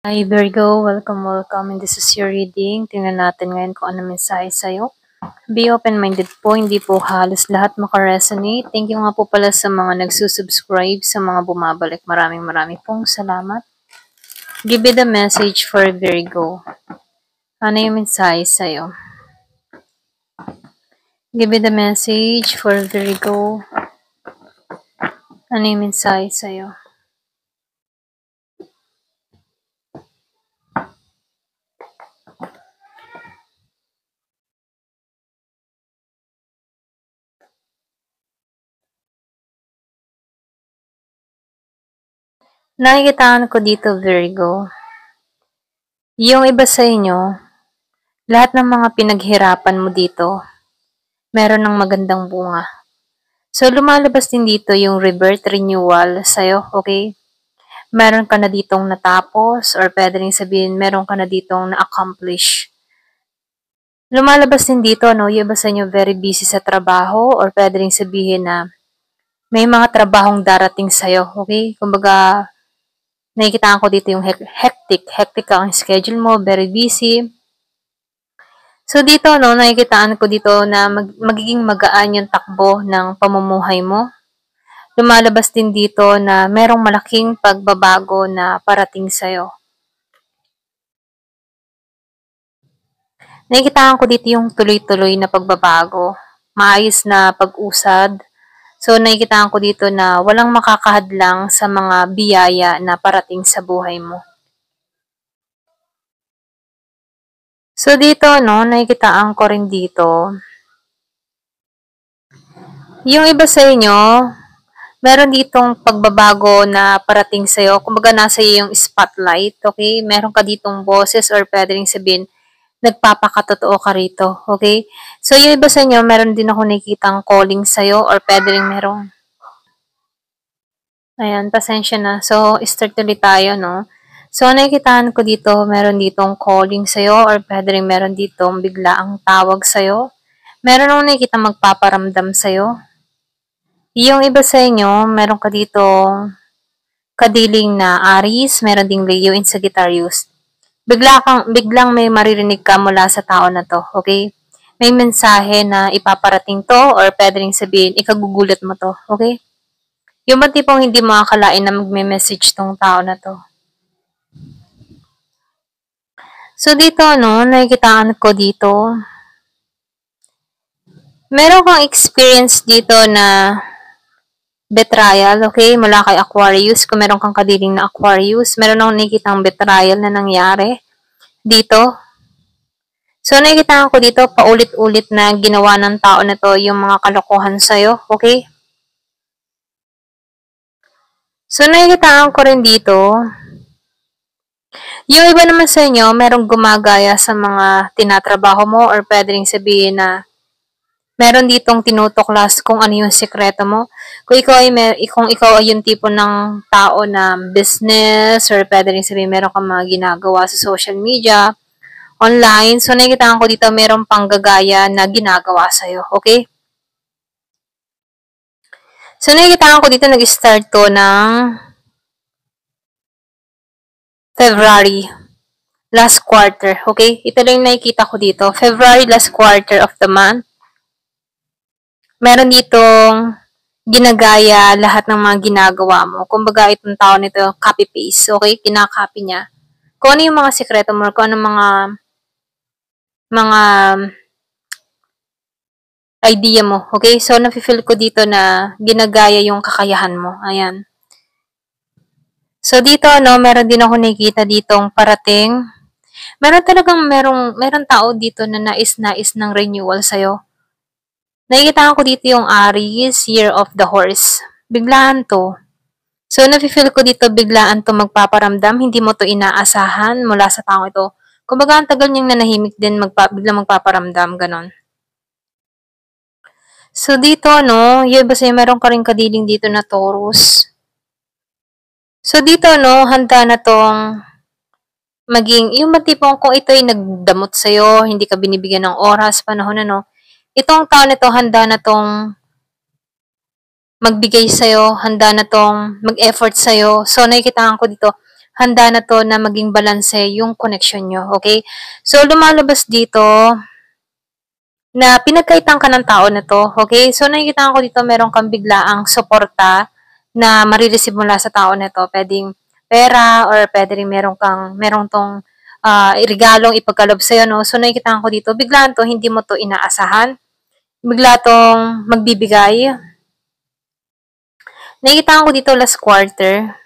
Hi Virgo, welcome. And this is your reading. Tingnan natin ngayon kung ano mensahe sa'yo. Be open-minded po, hindi po halos lahat makaresonate. Thank you nga po pala sa mga nagsusubscribe, sa mga bumabalik. Maraming pong salamat. Give me the message for Virgo. Ano yung mensahe sa'yo? Give me the message for Virgo. Ano yung mensahe sa'yo? Nakikitaan ko dito, Virgo. Yung iba sa inyo, lahat ng mga pinaghirapan mo dito, meron ng magandang bunga. So, lumalabas din dito yung rebirth renewal sa'yo, okay? Meron ka na ditong natapos or pwede rin sabihin meron ka na ditong na-accomplish. Lumalabas din dito, no? Yung iba sa inyo very busy sa trabaho or pwede rin sabihin na may mga trabahong darating sa'yo, okay? Kumbaga, nakikitaan ko dito yung hectic. Hectic ang schedule mo, very busy. So, dito, no, nakikitaan ko dito na magiging magaan yung takbo ng pamumuhay mo. Lumalabas din dito na merong malaking pagbabago na parating sa'yo. Nakikitaan ko dito yung tuloy-tuloy na pagbabago, maayos na pag-usad. So, nakikitaan ko dito na walang makakahadlang sa mga biyaya na parating sa buhay mo. So, dito, no, nakikitaan ko rin dito. Yung iba sa inyo, meron ditong pagbabago na parating sa'yo. Kumbaga, nasa iyo yung spotlight, okay? Meron ka ditong boses or pwede rin sabihin, nagpapakatotoo ka rito, okay? So, yung iba sa inyo, meron din ako nakikitang calling sa'yo or pwede rin merong. Ayan, pasensya na. So, start ulit tayo, no? So, nakikitaan ko dito, meron ditong calling sa'yo or pwede rin meron ditong biglaang tawag sa'yo. Meron akong nakikita magpaparamdam sa'yo. Yung iba sa inyo, meron ka ditong kadiling na Aries, meron ding Leo in Sagittarius. Biglang may maririnig ka mula sa tao na to, okay? May mensahe na ipaparating to or pwede rin sabihin, ikagugulat mo to, okay? Yung ba tipong hindi mo akalain na magme-message tong tao na to. So, dito, no, nakikitaan ko dito. Meron kang experience dito na betrayal, okay? Mula kay Aquarius. Kung meron kang kadiling na Aquarius, meron akong nakikitang betrayal na nangyari dito. So, nakikitaan ko dito, paulit-ulit na ginawa ng tao na to yung mga kalokohan sa'yo, okay? So, nakikitaan ko rin dito, yung iba naman sa inyo, merong gumagaya sa mga tinatrabaho mo or pwede rin sabihin na meron ditong tinutuklas kung ano yung sekreto mo. Kung ikaw ay yung tipo ng tao na business or pwede rin sabihin meron kang mga ginagawa sa social media, online. So, nakikitaan ko dito merong panggagaya na ginagawa sa'yo. Okay? So, nakikitaan ko dito nag-start to ng February. Last quarter. Okay? Ito lang yung nakikita ko dito. February, last quarter of the month. Meron ditong ginagaya lahat ng mga ginagawa mo. Kumbaga, itong tao nito, copy-paste. Okay? Kinakopy niya. Kung ano yung mga sekreto mo, kung ano mga idea mo. Okay? So, nafe-feel ko dito na ginagaya yung kakayahan mo. Ayan. So, dito, no, meron din ako nakikita ditong parating. Meron tao dito na nais-nais ng renewal sa'yo. Nakikita ko dito yung Aries, Year of the Horse. Biglaan to. So, nafe-feel ko dito biglaan to magpaparamdam. Hindi mo to inaasahan mula sa tao ito. Kumbaga, ang tagal niyang nanahimik din biglang magpaparamdam. Ganon. So, dito, no, yung iba sa'yo, meron ka rin kadiling dito na Taurus. So, dito, no, handa na tong maging, yung matipong kung ito ay nagdamot sa'yo, hindi ka binibigyan ng oras, panahon, ano, itong tao nito, handa na tong magbigay sa'yo, handa na tong mag-effort sa'yo. So, nakikitaan ko dito, handa na to na maging balanse yung connection nyo, okay? So, lumalabas dito na pinagkaitan ka ng tao na to, okay? So, nakikita ko dito meron kang biglaang suporta na marireceive mula sa tao na to. Pwedeng pera or pwede rin merong tong regalong ipagkalob sa'yo, no? So, nakikita ko dito, biglaan to, hindi mo to inaasahan. Bigla tong magbibigay. Nakikita ko dito last quarter,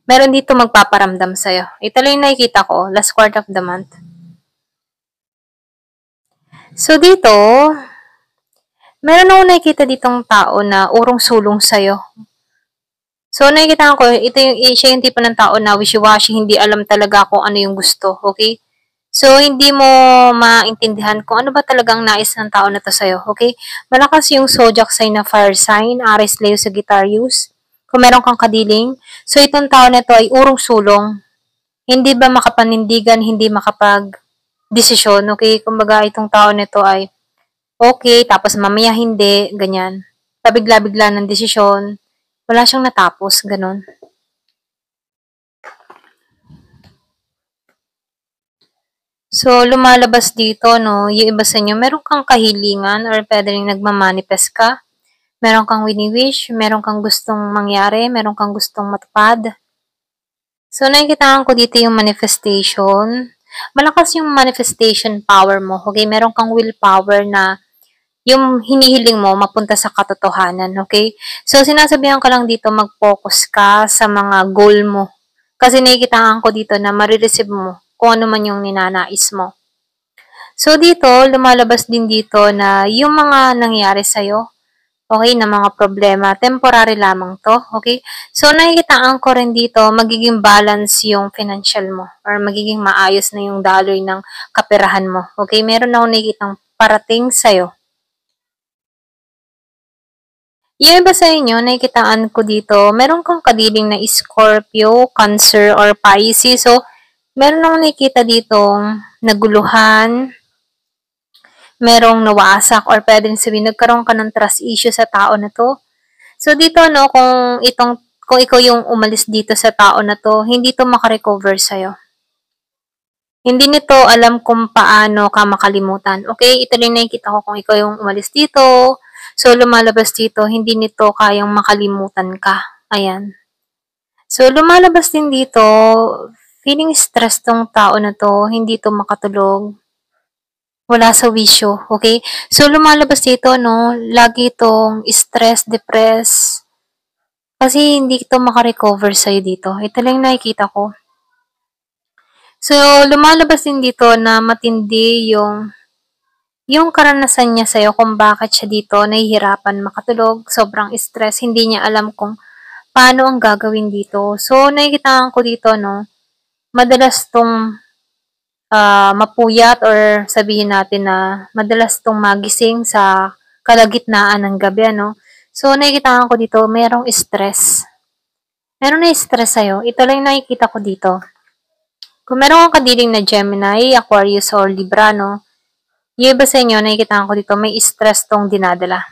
meron dito magpaparamdam sa'yo. Ito lang yung nakikita ko, last quarter of the month. So, dito, meron ako nakikita ditong tao na urong-sulong sa'yo. So, nakikita ko, siya yung tipo ng tao na wishy-washy, hindi alam talaga kung ano yung gusto, okay? So, hindi mo maintindihan kung ano ba talagang nais ng tao na to sa'yo, okay? Malakas yung zodiac sign na fire sign, Aries, Leo, Sagittarius. Kung meron kang kadiling, so itong tao na to ay urong-sulong, hindi ba makapanindigan, hindi makapag-desisyon, okay? Kumbaga, itong tao na to ay okay, tapos mamaya hindi, ganyan. Pabigla-bigla ng desisyon, wala siyang natapos, ganun. So, lumalabas dito, no, yung iba sa inyo, meron kang kahilingan or pwede rin nagmamanifest ka. Meron kang wini-wish, meron kang gustong mangyari, meron kang gustong matupad. So, nakikitaan ko dito yung manifestation. Malakas yung manifestation power mo, okay? Meron kang willpower na yung hinihiling mo mapunta sa katotohanan, okay? So, sinasabihan ka lang dito, mag-focus ka sa mga goal mo. Kasi nakikitaan ko dito na marireceive mo kung ano man yung ninanais mo. So, dito, lumalabas din dito na yung mga nangyari sa'yo, okay, na mga problema, temporary lamang to, okay? So, nakikitaan ko rin dito, magiging balance yung financial mo or magiging maayos na yung daloy ng kaperahan mo, okay? Meron ako nakikitang parating sa'yo. Yung iba sa inyo, nakikitaan ko dito, meron kang kadiling na Scorpio, Cancer, or Pisces. So, meron akong nakikita dito naguluhan, merong nawasak, or pwede rin sabihin, nagkaroon ka ng trust issue sa tao na to. So, dito, no, kung ikaw yung umalis dito sa tao na to, hindi to makarecover sa'yo. Hindi nito alam kung paano ka makalimutan. Okay? Ito rin nakikita ko kung ikaw yung umalis dito. So, lumalabas dito, hindi nito kayang makalimutan ka. Ayan. So, lumalabas din dito, feeling stress tong tao na to, hindi to makatulog. Wala sa wisyo, okay? So, lumalabas dito, no, lagi itong stress, depress, kasi hindi ito makarecover sa'yo dito. Ito lang nakikita ko. So, lumalabas din dito na matindi yung karanasan niya sa'yo kung bakit siya dito nahihirapan makatulog, sobrang stress, hindi niya alam kung paano ang gagawin dito. So, nakikita ko dito, no, madalas tong mapuyat or sabihin natin na madalas tong magising sa kalagitnaan ng gabi, no. So, nakikita ko dito, merong stress. Meron na stress sa'yo. Ito lang nakikita ko dito. Kung meron kang kadiling na Gemini, Aquarius, or Libra, no, yung iba sa inyo, nakikita ko dito, may stress tong dinadala.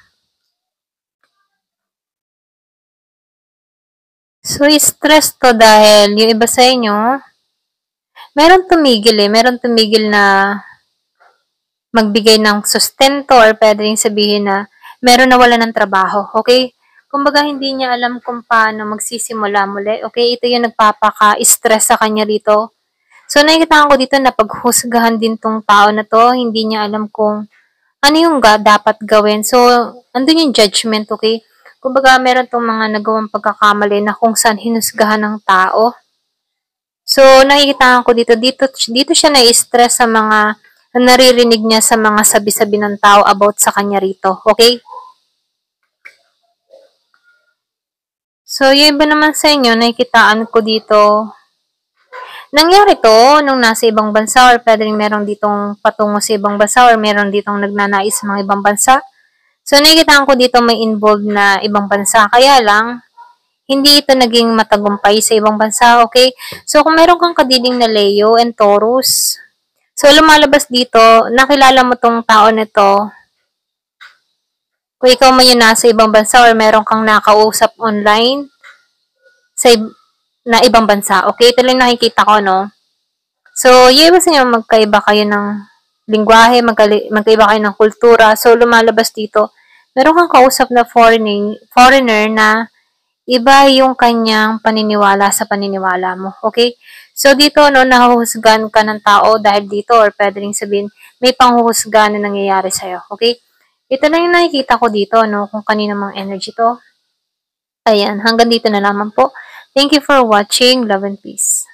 So, stress to dahil yung iba sa inyo, meron tumigil na magbigay ng sustento or pwede rin sabihin na meron na wala ng trabaho, okay? Kumbaga, hindi niya alam kung paano magsisimula muli, okay? Ito yung nagpapaka-stress sa kanya dito. So, nakikita ko dito na paghusgahan din tong tao na to, hindi niya alam kung ano yung dapat gawin. So, andun yung judgment, okay? Kumbaga, meron tong mga nagawang pagkakamali na kung saan hinusgahan ng tao. So, nakikita ko dito siya na-stress sa mga naririnig niya sa mga sabi-sabi ng tao about sa kanya rito, okay? So, yung iba naman sa inyo, nakikitaan ko dito, nangyari to nung nasa ibang bansa or pwede rin meron ditong patungo sa ibang bansa or meron ditong nagnanais sa mga ibang bansa. So, nakikita ko dito may involved na ibang bansa. Kaya lang, hindi ito naging matagumpay sa ibang bansa, okay? So, kung meron kang kadiling na Leo and Taurus, so, lumalabas dito, nakilala mo tong tao nito. Kung ikaw man yung nasa ibang bansa or meron kang nakausap online, na ibang bansa. Okay? Ito lang nakikita ko, no? So, yung iba sa inyo, magkaiba kayo ng lingwahe, magkaiba kayo ng kultura. So, lumalabas dito, meron kang kausap na foreigner na iba yung kanyang paniniwala sa paniniwala mo. Okay? So, dito, no, nahuhusgan ka ng tao dahil dito, or pwede rin sabihin, may panghuhusgan na nangyayari sa'yo. Okay? Ito lang yung nakikita ko dito, no, kung kanino mang energy to. Ayan, hanggang dito na lamang po. Thank you for watching. Love and peace.